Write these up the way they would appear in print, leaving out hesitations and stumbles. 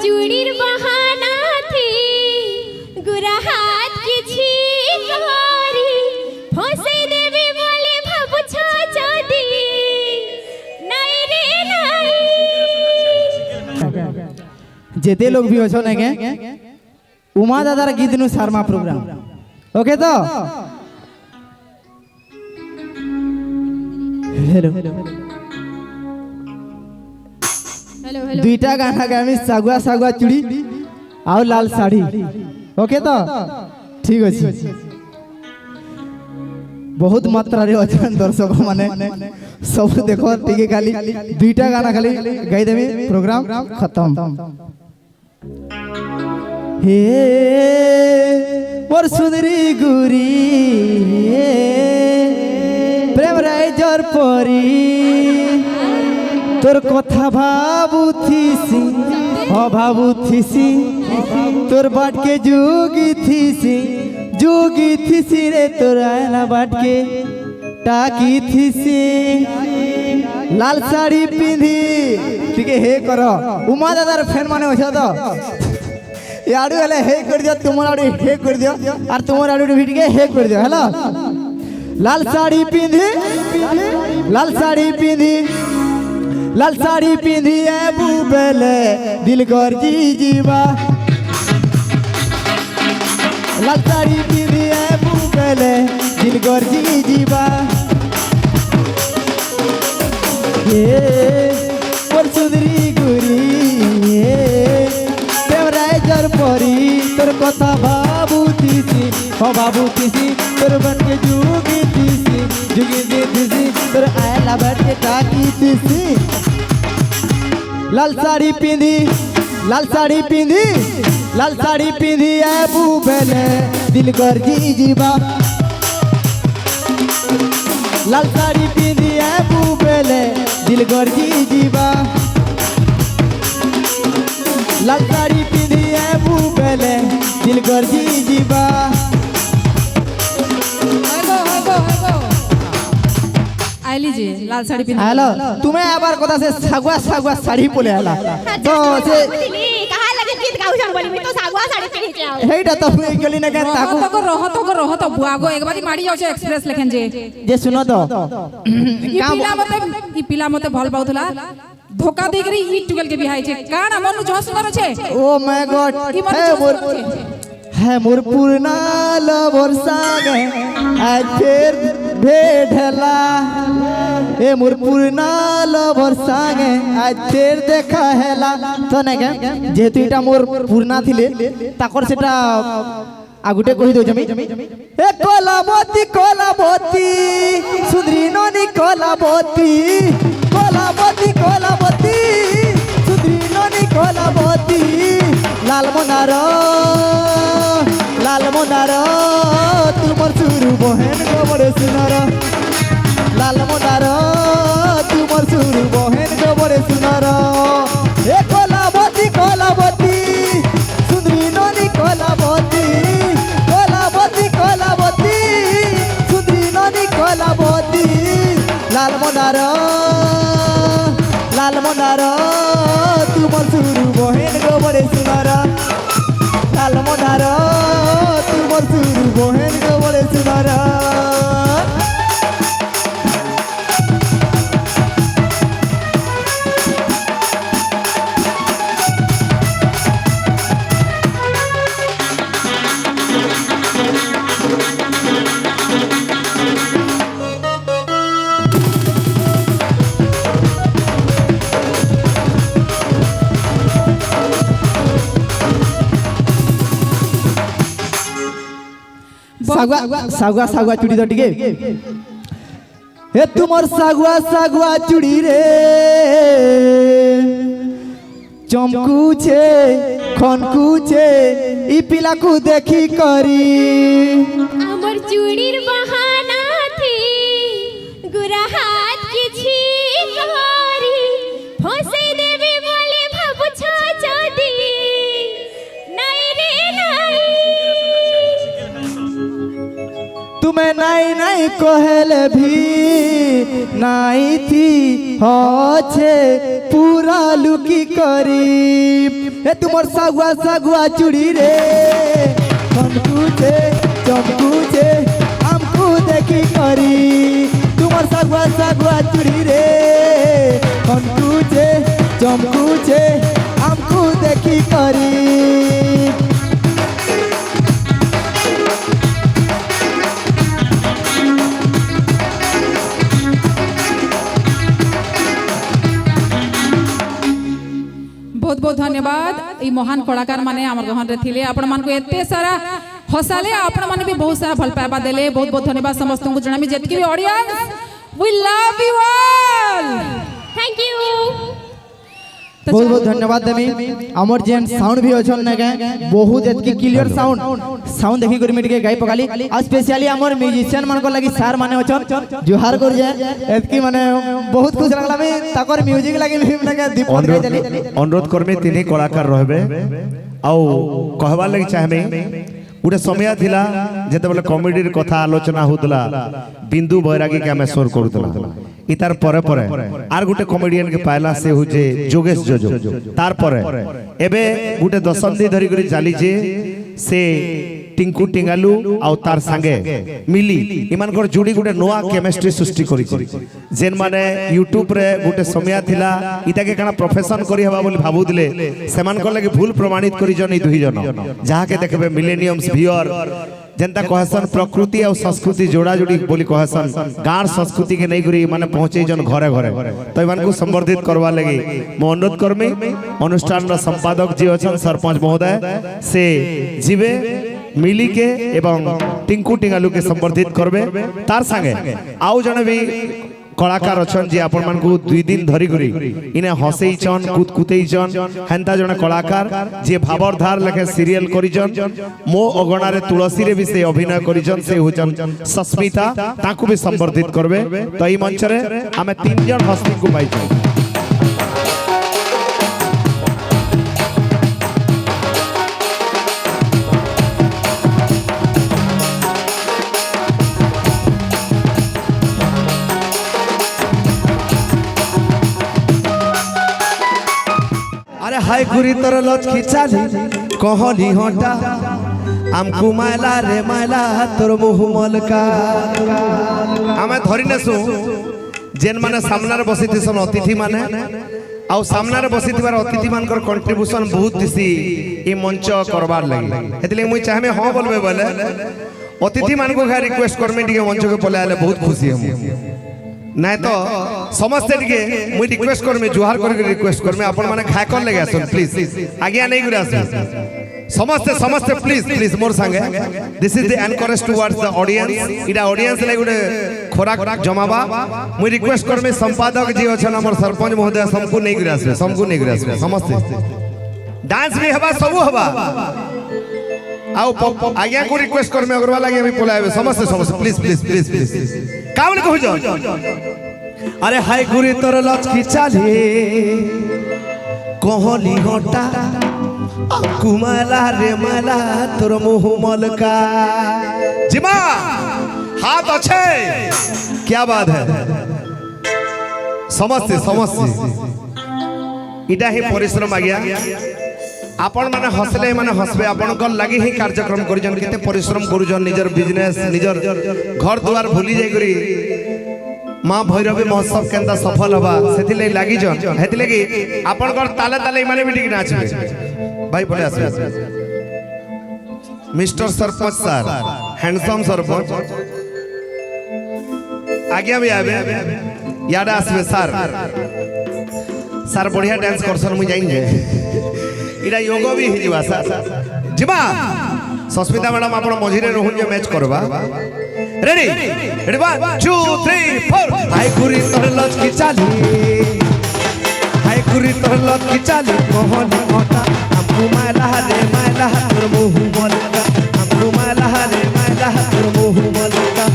চুড়ির বাহানা থি গুরা হাত কিছু করি ফসে দেবে বলে ভাবছ যদি নাই রে নাই। যেতে লোক भी अछो ने उमा दादार गीत नु शर्मा प्रोग्राम ओके तो हेलो दुईटा गाना गामी सागुआ सागुआ चूड़ी आउ लाल साड़ी ओके तो ठीक अछि। बहुत मात्रा रे अछन दर्शक माने सब देखो टिके खाली दुईटा गाना खाली गाई देबे प्रोग्राम खत्म। हे मोर सुंदरी गुरी प्रेम राइजर परी तोर कथा भाबुथिसी भाबुथिसी तोर बाट के जोगी थीसी रे तोर आयला बाट के टाकी थीसी लाल साड़ी पिंधी ठीक हे करो उमा दादार फैन माने हो तो याडू हेले हे कर दियो तुमर आडू हे कर दियो और तुमर आडू भी ठीक हे कर दियो हेलो लाल साड़ी पिंधी ए बुबेले दिल कर जीवा लाल साड़ी पिंधी ए बुबेले दिल कर जीवा ये मोर सुंदरी गुरी राइजर परी तोर कथा भाबुथिसी भाबुथिसी तोर बन के जुगी थीसी तोर आयला बन के टाकी थीसी लाल साड़ी पिंधी ए बुबेले दिल कर जीवा लाल साड़ी पिंधी ए बुबेले दिल कर जीवा लाल साड़ी पिंधी ए बुबेले दिल कर जीवा। आइली जी लाल साड़ी पिंधी हेलो तुम्हें आबार कथा से सागुआ सागुआ साड़ी बोले हला तो से कहा लगे गीत गाउ जान बोली तो सागुआ साड़ी पहन के आओ हेटा तो हुई गली न के ताकू रह तो बुआगो एक बारी मारी जाउ छे एक्सप्रेस लेखन जे सुनो तो ई पिला मते भल पाउथला धोखा दे करी ई टुगल के बिहाई छे काना मनु जो सुंदर छे ओ माय गॉड है मोर पूर्णा लवर सागे आज फिर भेटला ए मोर पूर्णा लवर सागे आज फिर देखा हैला तो नै के जेतु इटा मोर पूर्णा थिले ताकर सेटा आगुटे कहि दो जमी ए कोलाबती सुंदरी ननी कोलाबती सुंदरी ननी कोलाबती लाल मनार तुमर सुरु बहन गोबरे सुनार लाल मनार तुमर सुरु बहन गोबरे सुनार ए कोलाबती सुंदरी ननी कोलाबती सुंदरी ननी कोलाबती लाल मनार तुमर सुरु बहन गोबरे सुनार लाल मनार तुमर सुरु बहन गोबरे सुनार। सागुआ चूड़ी तो टिके हे तुमर सागुआ चूड़ी रे चमकुछे खनकुछे ई पिला को देखी करी আমার চুড়ির বাহানা থি গুরা হাত কিছু করি ফসে দেবে বলে ভাবছ যদি নাই রে নাই। तुम्हें नहीं कहले भी नहीं थी हो छे पूरा लुकी करी ए तुमर सागुआ सागुआ चूड़ी रे खनकुचे चमकुचे हमको देखी करी तुमर सागुआ सागुआ चूड़ी रे खनकुचे चमकुचे हमको देखी करी बहुत बहुत धन्यवाद ई महान कलाकार माने हमर गहन रे थिले आपण मान को एते सारा हसाले आपण माने भी बहुत सारा भल पाबा देले बहुत बहुत धन्यवाद समस्त को जणामी जेतकी भी audience we love you all thank you बहुत बहुत धन्यवाद देमी हमर जेन साउंड भी अछन ने के बहुत एतकी क्लियर साउंड देखि कर मिट के गाई पकाली आ स्पेशली हमर म्यूजिशियन मन को लागि सार माने अछन जोहार कर जाय एतकी माने बहुत खुश लागला मी ताकर म्यूजिक लागि मी ने के दीपक गाई देली अनुरोध करमे तिनी कलाकार रहबे आउ कहबा लागि चाहमे उडे समय थिला जेते बेले कॉमेडी रे कथा आलोचना होतला बिंदु बैरागी के हमें स्वर करतला इतार परे परे आर गुटे कॉमेडियन के पायला से हुजे जोगेश जोजो तार परे एबे गुटे दशंधी धरी करी चाली जे से टिंकू टिंगालू आउ तार संगे मिली इमानकर जोड़ी गुटे नोआ केमिस्ट्री सृष्टि करी जेन माने यूट्यूब रे गुटे समय थिला इता के काना प्रोफेशन करी हबा बोली भाबुदिले सेमान को लागि भूल प्रमाणित करी जन ई दुही जन जहा के देखबे मिलेनियम्स व्यूअर जनता कहसन प्रकृति और संस्कृति जोड़ा जोड़ी बोली कहसन गार संस्कृति के नहीं करी माने पहुंचे जन घरे घरे तो इमान को संवर्धित करवा लगी मो अनुरोध करमी अनुष्ठान रा संपादक जी अछन सरपंच महोदय से जीवे मिली के एवं टिंकू टिंगालू के संवर्धित करबे तार संगे आउ जने भी कलाकार अछन जे आपण मान को 2 दिन धरी करी इने हसेई चन कुतकुतेई चन हेंता जने कलाकार जे भावरधार लेखे सीरियल करी जन मो अगणा रे तुलसी रे भी से अभिनय करी जन से होचन सस्मिता ताकू भी संवर्धित करबे तो ई मंच रे हमें 3 जन हस्ती को पाई छै हाय गुरी तर लच खिचाली कहली हटा हमको मायला रे मायला तोर मुह मलका हमें धरी नेसु जेन माने सामना रे बसिति सन अतिथि माने आउ सामना रे बसितिबार अतिथि मानकर कंट्रीब्यूशन बहुत दिसी ई मंच करबार लागि एतले मुई चाहमे हां बोलबे बोले अतिथि मान को रिक्वेस्ट करमे दिके मंच के पले आले बहुत खुशी हम नहीं तो समस्ते टिके मुई रिक्वेस्ट करमे जोहार करके रिक्वेस्ट करमे आपण माने खाय कर लेगे आसन प्लीज आज्ञा नहीं करे आसन समस्ते समस्ते प्लीज प्लीज मोर संगे this is the encourage towards the audience Ida audience ले गुडे खोराक जमाबा मुई रिक्वेस्ट करमे संपादक जी अछन हमर सरपंच महोदय सबको नहीं करे आसन सबको नहीं करे आसन समस्ते डांस भी हबा सब हबा आओ आज्ञा को रिक्वेस्ट करमे अग्रवाल आज्ञा भी पोलावे समस्ते समस्ते प्लीज प्लीज प्लीज प्लीज कावन कहू जाओ अरे हाय गुरी तोर लच खिचाली कहली हटा कुमाला रे माला तोर मुह मलका जिमा हाथ अच्छे क्या बात है समस्ते समस्ते इटा ही परिश्रम आ गया आपण माने हसले माने हसबे आपण को लागि ही कार्यक्रम करिजन केते परिश्रम करूजन निजर बिजनेस निजर घर द्वार भूली जाय करी मां भैरवी महोत्सव केंदा सफल हबा सेति ले लागि जन हेति लगी आपण को ताले ताले माने भी ठीक नाचबे भाई पले आसे mister sarpanch sir handsome sarpanch आज्ञा भी आबे याद आसबे सर सर बढ़िया डांस करसन मु जाइन जे इडा योगा भी हिजवा जिबा सस्मिता मैडम आपण मझिरे रहून जे मैच करबा रेडी रेडी 1 2 3 4 हाय गुरी तोर लच की चाली हाय गुरी तोर लच की चाली कहली हटा हमको मायला रे मायला तोर मुह मलका हमको मायला रे मायला तोर मुह मलका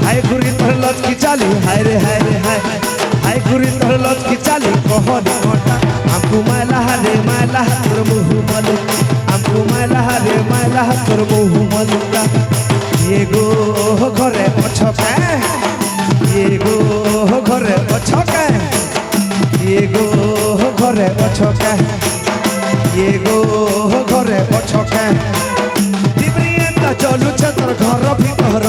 हाय गुरी तोर लच की चाली हाय रे हाय रे हाय हाय गुरी तोर लच की चाली कहली हटा हमको मायला रे मायला तोर मुह मलका हमको मायला रे मायला तोर मुह मलका ये गो घरे पछके ये गो घरे पछके ये गो घरे पछके ইয়ে গো ঘরে পছকে ডিব্রিয়েন্টা চলুছে তোর ঘর ভিতর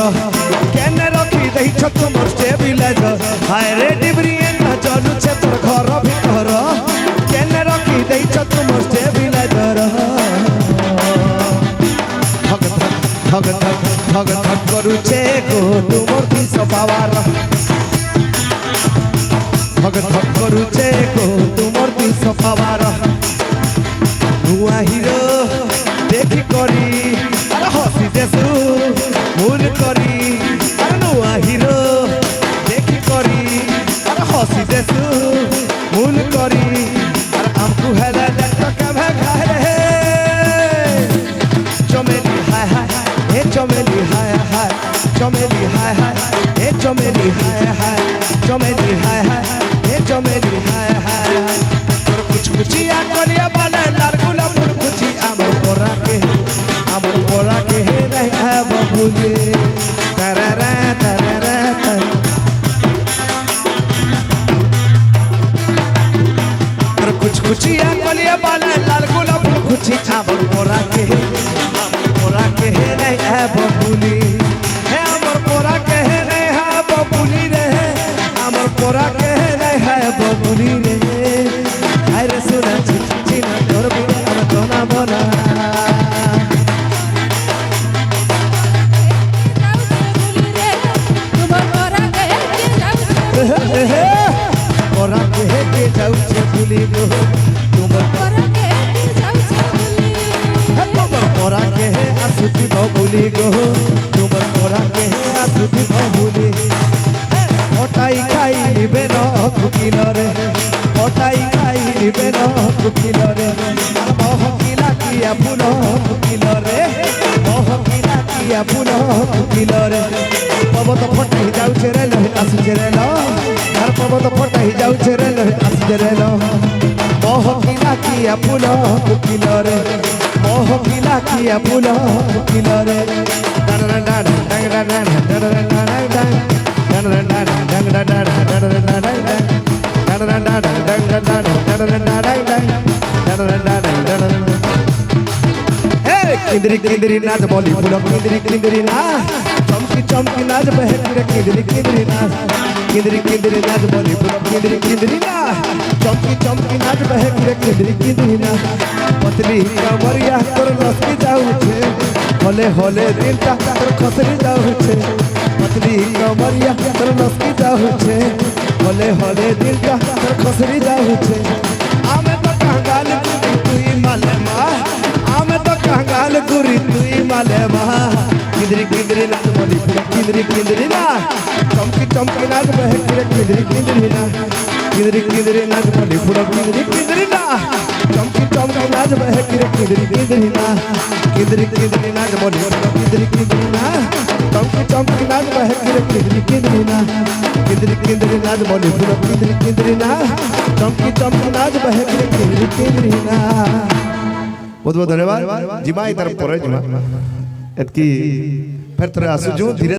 কেনে রখি দেইছ তোমার স্টেবিলাইজার হায় রে ডিব্রিয়েন্টা চলুছে তোর ঘর ভিতর কেনে রখি দেইছ তোমার স্টেবিলাইজার ধক ধক ধক ধক ধক করুছে গো তোমার কিস পাওয়ার ধক ধক করুছে গো তোমার কিস পাওয়ার নুয়া হিরো দেখি করি আর হসি দেসু ভুল করি আর নুয়া হিরো দেখি করি আর হসি দেসু ভুল করি আর আমকু হেলা দেখতো কেমে খায় রে চমেলি হায় হায় হে চমেলি হায় হায় চমেলি হায় হায় হে চমেলি হায় হায় চমেলি হায় হায় হে চমেলি হায় হায় তোর কুচকুচিয়া করিয়া বলে লাল গোলাপ ফুল কুচি আমার পোড়াকে হে রে বাবুলে তারারা তারারা তোর কুচকুচিয়া করিয়া বলে লাল গোলাপ ফুল কুচি আমার পোড়াকে হে রে বাবুলি হে আমার পোড়াকে হে রে বাবুলি রে আমার পোড়াকে হে রে বাবুলি রে আরে সোনা চিনা তোর বিনা আমার সোনা বনা পোড়াকে হে যাউছে ভুলি গো তোমার পোড়াকে হে আসুতি ভুলি গো তোমার পোড়াকে হে আসুতি ভুলি ওটাই খাই নিবে ন কুকিলরে ওটাই খাই নিবে ন কুকিলরে মহকিলা কিয়া ফুল কুকিলরে মহকিলা কিয়া ফুল কুকিলরে পবত ফটাই যাউছে রে লহে আসুছে রে ল আর পবত ফটাই যাউছে রে লহে আসুছে রে ল মহকিলা কিয়া ফুল কুকিলরে মহকিলা কিয়া ফুল কুকিলরে ডানা ডানা ডানা ডানা ডানা ডানা किंदरी किंदरी नाच बोली फूल किंदरी किंदरी ना चमकी चमकी नाच बहे किंदरी किंदरी नाच किंदरी किंदरी नाच बोली फूल किंदरी किंदरी ना चमकी चमकी नाच बहे किंदरी किंदरी ना पतली कमरिया तोर लसकी जाऊ छे होले होले दिल ता तोर खसरी जाऊ छे पतली कमरिया तोर लसकी जाऊ छे होले होले दिल ता तोर खसरी जाऊ छे आमे तो कंगाल तुई मालेमा आमे तो कंगाल गुरी तुई मालेमा किंदरी किंदरी नाच बोली फूल किंदरी किंदरी ना चमकी चमकी नाच बहे किंदरी किंदरी ना किंदरी किंदरी नाच बोली फूल किंदरी किंदरी ना चमकी चमकी नाच बहे किंदरी किंदरी ना किंदरी किंदरी नाच बोली फूल किंदरी किंदरी ना चमकी चमकी नाच बहे किंदरी किंदरी ना किंदरी किंदरी नाच बोली फूल किंदरी किंदरी ना चमकी चमकी नाच बहे किंदरी किंदरी ना बहुत बहुत धन्यवाद जिमा इधर पर जिमा एतकी फिर थोड़े आसु जो धीरे